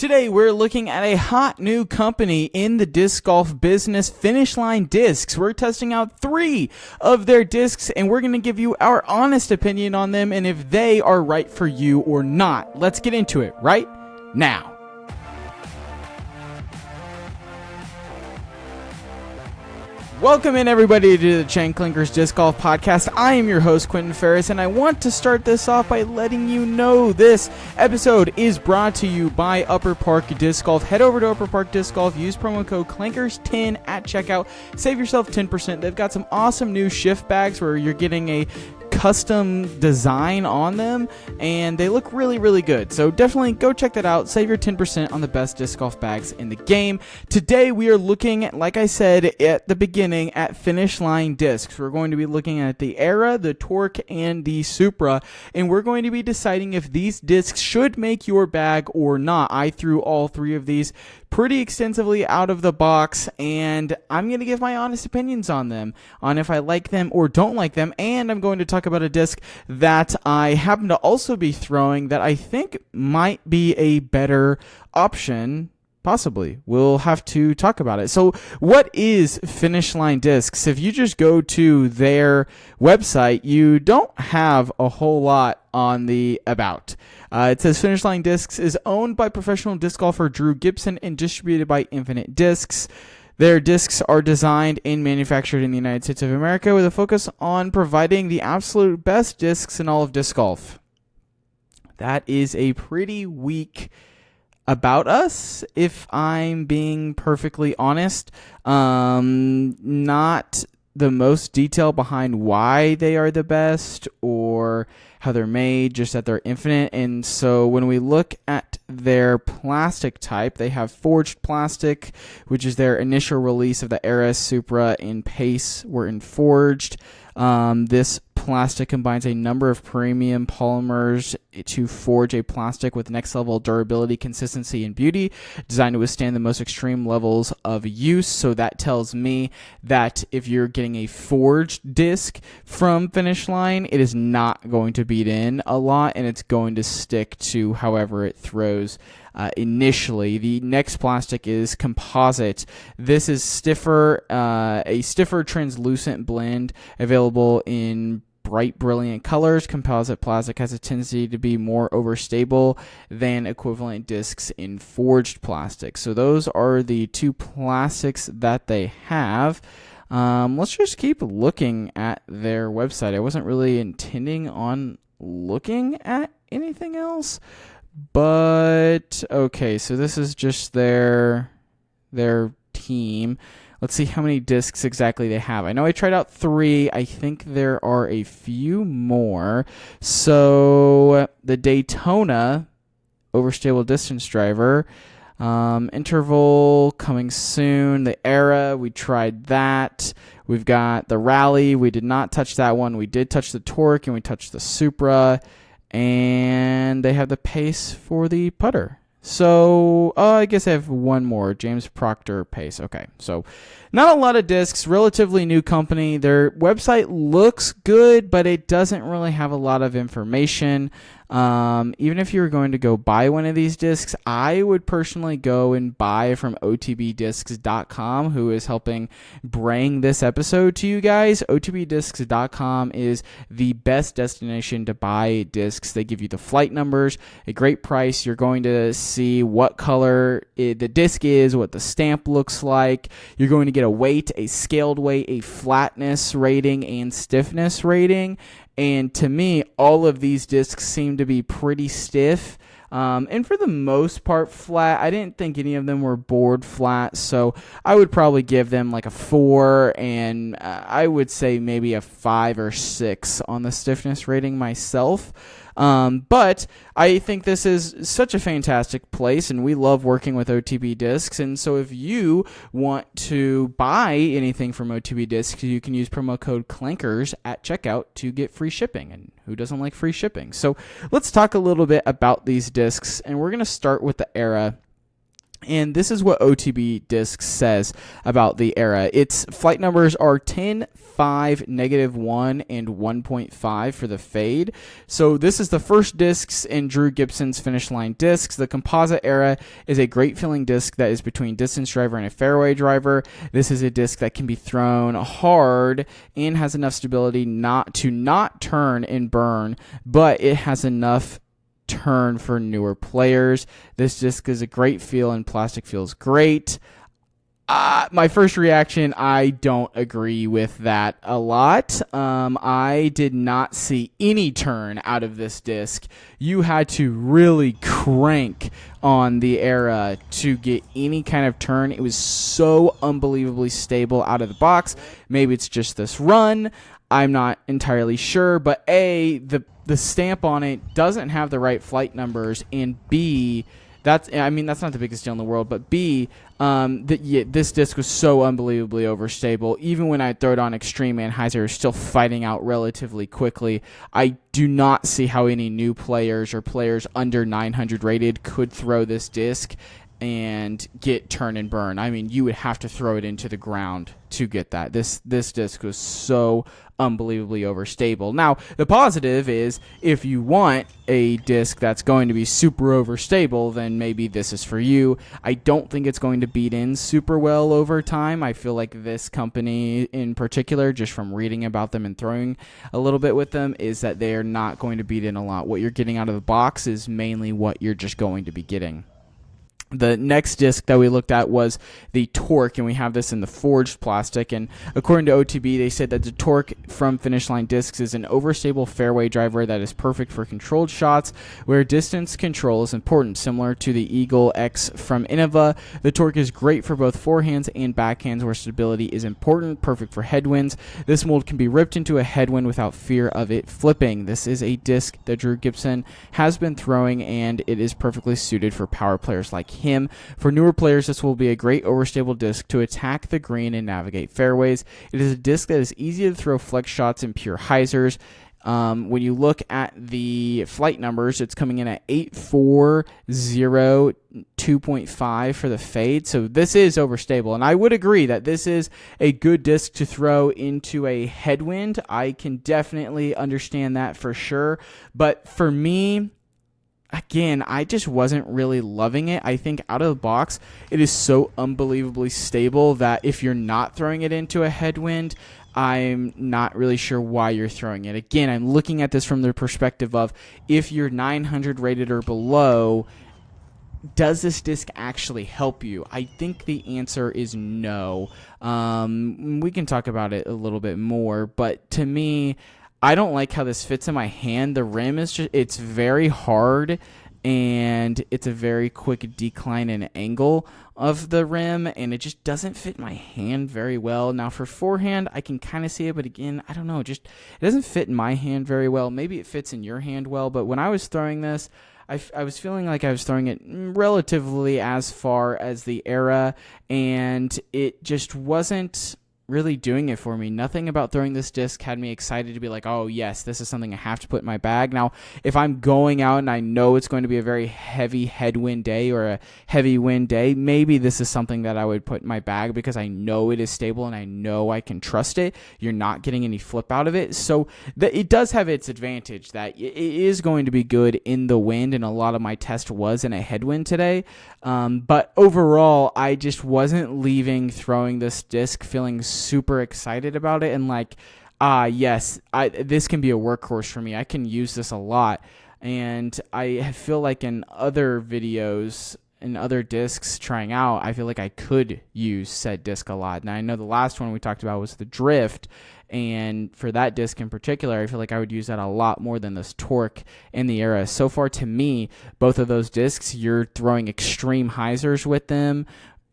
Today, we're looking at a hot new company in the disc golf business, Finish Line Discs. We're testing out 3 of their discs, and we're going to give you our honest opinion on them and if they are right for you or not. Let's get into it right now. Welcome in, everybody, to the Chain Clankers Disc Golf Podcast. I am your host, Quentin Ferris, and I want to start this off by letting you know this episode is brought to you by Upper Park Disc Golf. Head over to Upper Park Disc Golf, use promo code CLANKERS10 at checkout, save yourself 10%. They've got some awesome new shift bags where you're getting a custom design on them, and they look really, really good. So definitely go check that out. Save your 10% on the best disc golf bags in the game. Today we are looking, like I said at the beginning, at Finish Line Discs. We're going to be looking at the Era, the Torque, and the Supra, and we're going to be deciding if these discs should make your bag or not. I threw all 3 of these pretty extensively out of the box, and I'm going to give my honest opinions on them, on if I like them or don't like them, and I'm going to talk about a disc that I happen to also be throwing that I think might be a better option. Possibly. We'll have to talk about it. So what is Finish Line Discs? If you just go to their website, you don't have a whole lot on the about. It says Finish Line Discs is owned by professional disc golfer Drew Gibson and distributed by Infinite Discs. Their discs are designed and manufactured in the United States of America with a focus on providing the absolute best discs in all of disc golf. That is a pretty weak about us, if I'm being perfectly honest. Not the most detail behind why they are the best or how they're made, just that they're infinite. And so when we look at their plastic type, they have forged plastic, which is their initial release of the Era, Supra, and Pace were in forged. This plastic combines a number of premium polymers to forge a plastic with next level durability, consistency, and beauty, designed to withstand the most extreme levels of use. So that tells me that if you're getting a forged disc from Finish Line, it is not going to beat in a lot, and it's going to stick to however it throws initially. The next plastic is composite. This is stiffer, a stiffer translucent blend available in bright, brilliant colors. Composite plastic has a tendency to be more overstable than equivalent discs in forged plastic. So those are the 2 plastics that they have. Let's just keep looking at their website. I wasn't really intending on looking at anything else, but okay, so this is just their team. Let's see how many discs exactly they have. I know I tried out 3. I think there are a few more. So the Daytona overstable distance driver, interval coming soon. The Era, we tried that. We've got the Rally. We did not touch that one. We did touch the Torque, and we touched the Supra. And they have the Pace for the putter. So, I guess I have one more. James Proctor Pace. Okay, so not a lot of discs. Relatively new company. Their website looks good, but it doesn't really have a lot of information. Even if you were going to go buy one of these discs, I would personally go and buy from otbdiscs.com, who is helping bring this episode to you guys. otbdiscs.com is the best destination to buy discs. They give you the flight numbers, a great price. You're going to see what color the disc is, what the stamp looks like. You're going to get a weight, a scaled weight, a flatness rating, and stiffness rating. And to me, all of these discs seem to be pretty stiff, and for the most part flat. I didn't think any of them were bored flat, so I would probably give them like a 4, and I would say maybe a 5 or 6 on the stiffness rating myself. But I think this is such a fantastic place, and we love working with OTB Discs. And so if you want to buy anything from OTB Discs, you can use promo code CLANKERS at checkout to get free shipping. And who doesn't like free shipping? So let's talk a little bit about these discs, and we're going to start with the Era. And this is what OTB Discs says about the Era. Its flight numbers are 10, 5, -1, and 1.5 for the fade. So this is the first discs in Drew Gibson's Finish Line Discs. The Composite Era is a great feeling disc that is between distance driver and a fairway driver. This is a disc that can be thrown hard and has enough stability not turn and burn, but it has enough turn for newer players. This disc is a great feel and plastic feels great. My first reaction, I don't agree with that a lot. I did not see any turn out of this disc. You had to really crank on the Era to get any kind of turn. It was so unbelievably stable out of the box. Maybe it's just this run. I'm not entirely sure, but A, the stamp on it doesn't have the right flight numbers, and B, that's not the biggest deal in the world, but B, this disc was so unbelievably overstable. Even when I throw it on extreme, Anheuser is still fighting out relatively quickly. I do not see how any new players or players under 900 rated could throw this disc and get turn and burn. I mean, you would have to throw it into the ground to get that. This disc was so unbelievably overstable. Now, the positive is if you want a disc that's going to be super overstable, then maybe this is for you. I don't think it's going to beat in super well over time. I feel like this company in particular, just from reading about them and throwing a little bit with them, is that they're not going to beat in a lot. What you're getting out of the box is mainly what you're just going to be getting. The next disc that we looked at was the Torque, and we have this in the forged plastic. And according to OTB, they said that the Torque from Finish Line Discs is an overstable fairway driver that is perfect for controlled shots where distance control is important, similar to the Eagle X from Innova. The Torque is great for both forehands and backhands where stability is important, perfect for headwinds. This mold can be ripped into a headwind without fear of it flipping. This is a disc that Drew Gibson has been throwing, and it is perfectly suited for power players like him. For newer players, this will be a great overstable disc to attack the green and navigate fairways. It is a disc that is easy to throw flex shots and pure hyzers. When you look at the flight numbers, it's coming in at 8.40, 2.5 for the fade. So this is overstable, and I would agree that this is a good disc to throw into a headwind. I can definitely understand that for sure, but for me, again, I just wasn't really loving it. I think out of the box, it is so unbelievably stable that if you're not throwing it into a headwind, I'm not really sure why you're throwing it. Again, I'm looking at this from the perspective of if you're 900 rated or below, does this disc actually help you? I think the answer is no. We can talk about it a little bit more, but to me, I don't like how this fits in my hand. The rim is it's very hard, and it's a very quick decline in angle of the rim, and it just doesn't fit my hand very well. Now for forehand, I can kind of see it, but again, I don't know, it doesn't fit in my hand very well. Maybe it fits in your hand well, but when I was throwing this, I was feeling like I was throwing it relatively as far as the Era, and it just wasn't really doing it for me. Nothing about throwing this disc had me excited to be like, oh yes, this is something I have to put in my bag. Now, if I'm going out and I know it's going to be a very heavy headwind day or a heavy wind day, maybe this is something that I would put in my bag because I know it is stable and I know I can trust it. You're not getting any flip out of it. So it does have its advantage that it is going to be good in the wind, and a lot of my test was in a headwind today. But overall, I just wasn't leaving throwing this disc feeling super excited about it and like, yes, this can be a workhorse for me. I can use this a lot. And I feel like in other videos and other discs trying out, I feel like I could use said disc a lot. And I know the last one we talked about was the Drift, and for that disc in particular, I feel like I would use that a lot more than this Torque in the Era. So far, to me, both of those discs, you're throwing extreme hyzers with them,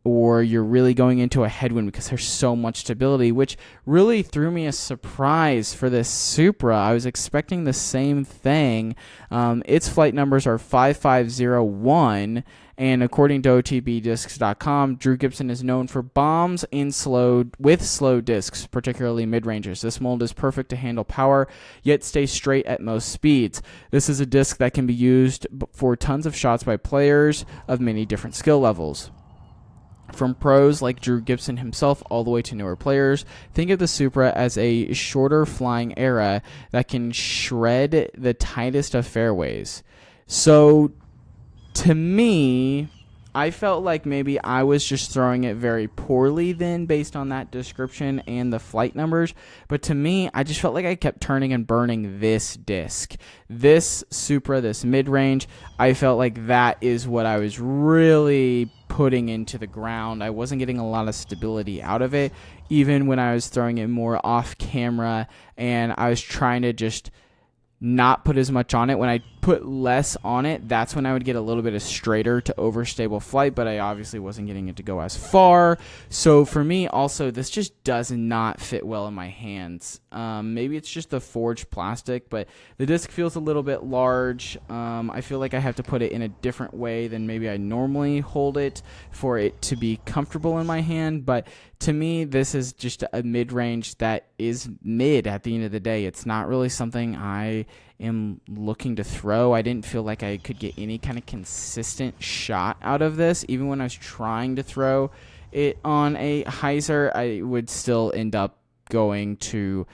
or you're really going into a headwind because there's so much stability, which really threw me a surprise for this Supra. I was expecting the same thing. Its flight numbers are 5501, and according to OTBDiscs.com, Drew Gibson is known for bombs with slow discs, particularly mid-rangers. This mold is perfect to handle power, yet stay straight at most speeds. This is a disc that can be used for tons of shots by players of many different skill levels. From pros like Drew Gibson himself all the way to newer players, think of the Supra as a shorter flying era that can shred the tightest of fairways. So to me, I felt like maybe I was just throwing it very poorly then based on that description and the flight numbers. But to me, I just felt like I kept turning and burning this disc. This Supra, this mid-range, I felt like that is what I was really putting into the ground. I wasn't getting a lot of stability out of it, even when I was throwing it more off camera and I was trying to just not put as much on it. When I put less on it, that's when I would get a little bit of straighter to overstable flight, but I obviously wasn't getting it to go as far. So for me also, this just does not fit well in my hands. Maybe it's just the forged plastic, but the disc feels a little bit large. I feel like I have to put it in a different way than maybe I normally hold it for it to be comfortable in my hand. But to me, this is just a mid-range that is mid at the end of the day. It's not really something I am looking to throw. I didn't feel like I could get any kind of consistent shot out of this. Even when I was trying to throw it on a hyzer, I would still end up going to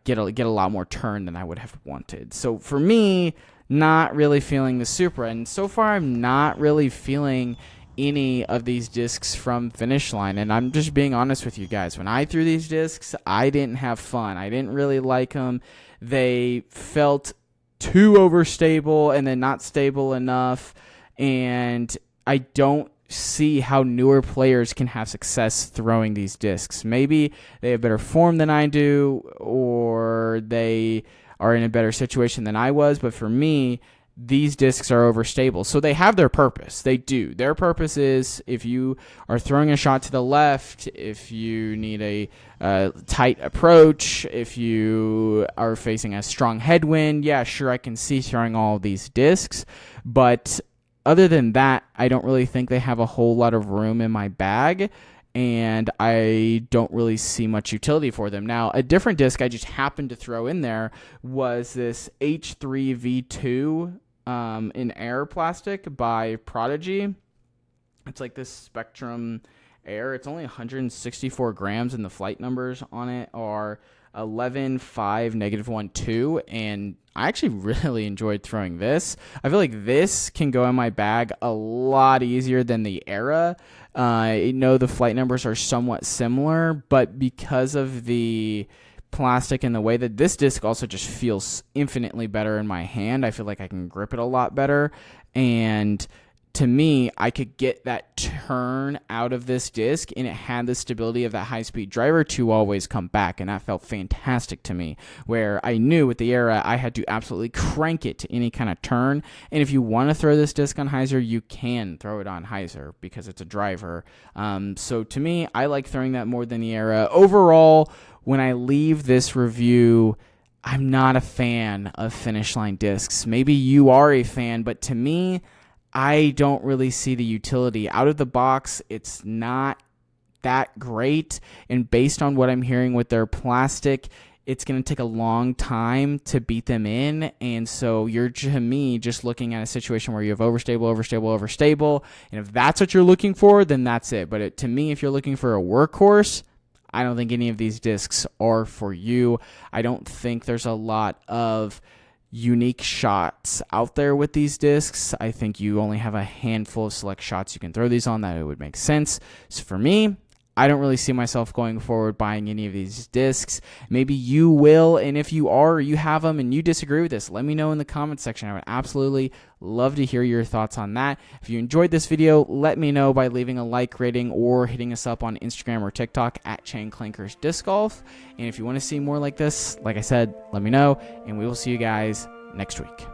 get a lot more turn than I would have wanted. So for me, not really feeling the Supra. And so far, I'm not really feeling any of these discs from Finish Line. And I'm just being honest with you guys. When I threw these discs, I didn't have fun. I didn't really like them. They felt too overstable and then not stable enough. And I don't see how newer players can have success throwing these discs. Maybe they have better form than I do, or they are in a better situation than I was. But for me, these discs are overstable. So they have their purpose. They do. Their purpose is if you are throwing a shot to the left, if you need a tight approach, if you are facing a strong headwind, yeah, sure, I can see throwing all of these discs. But other than that, I don't really think they have a whole lot of room in my bag, and I don't really see much utility for them. Now, a different disc I just happened to throw in there was this H3V2 in air plastic by Prodigy. It's like this Spectrum Air. It's only 164 grams, and the flight numbers on it are 11, 5, -1, 2, and I actually really enjoyed throwing this. I feel like this can go in my bag a lot easier than the Era. I know the flight numbers are somewhat similar, but because of the plastic and the way that this disc also just feels infinitely better in my hand, I feel like I can grip it a lot better. And to me, I could get that turn out of this disc, and it had the stability of that high-speed driver to always come back, and that felt fantastic to me, where I knew with the Era I had to absolutely crank it to any kind of turn. And if you want to throw this disc on hyzer, you can throw it on hyzer because it's a driver. So to me, I like throwing that more than the Era. Overall, when I leave this review, I'm not a fan of Finish Line discs. Maybe you are a fan, but to me, I don't really see the utility. Out of the box, it's not that great. And based on what I'm hearing with their plastic, it's going to take a long time to beat them in. And so you're, to me, just looking at a situation where you have overstable. And if that's what you're looking for, then that's it. But to me, if you're looking for a workhorse, I don't think any of these discs are for you. I don't think there's a lot of unique shots out there with these discs. I think you only have a handful of select shots you can throw these on that it would make sense. So for me, I don't really see myself going forward buying any of these discs. Maybe you will, and if you are, or you have them and you disagree with this, let me know in the comments section. I would absolutely love to hear your thoughts on that. If you enjoyed this video, let me know by leaving a like rating or hitting us up on Instagram or TikTok at Chain Clankers Disc Golf. And if you want to see more like this, like I said, let me know, and we will see you guys next week.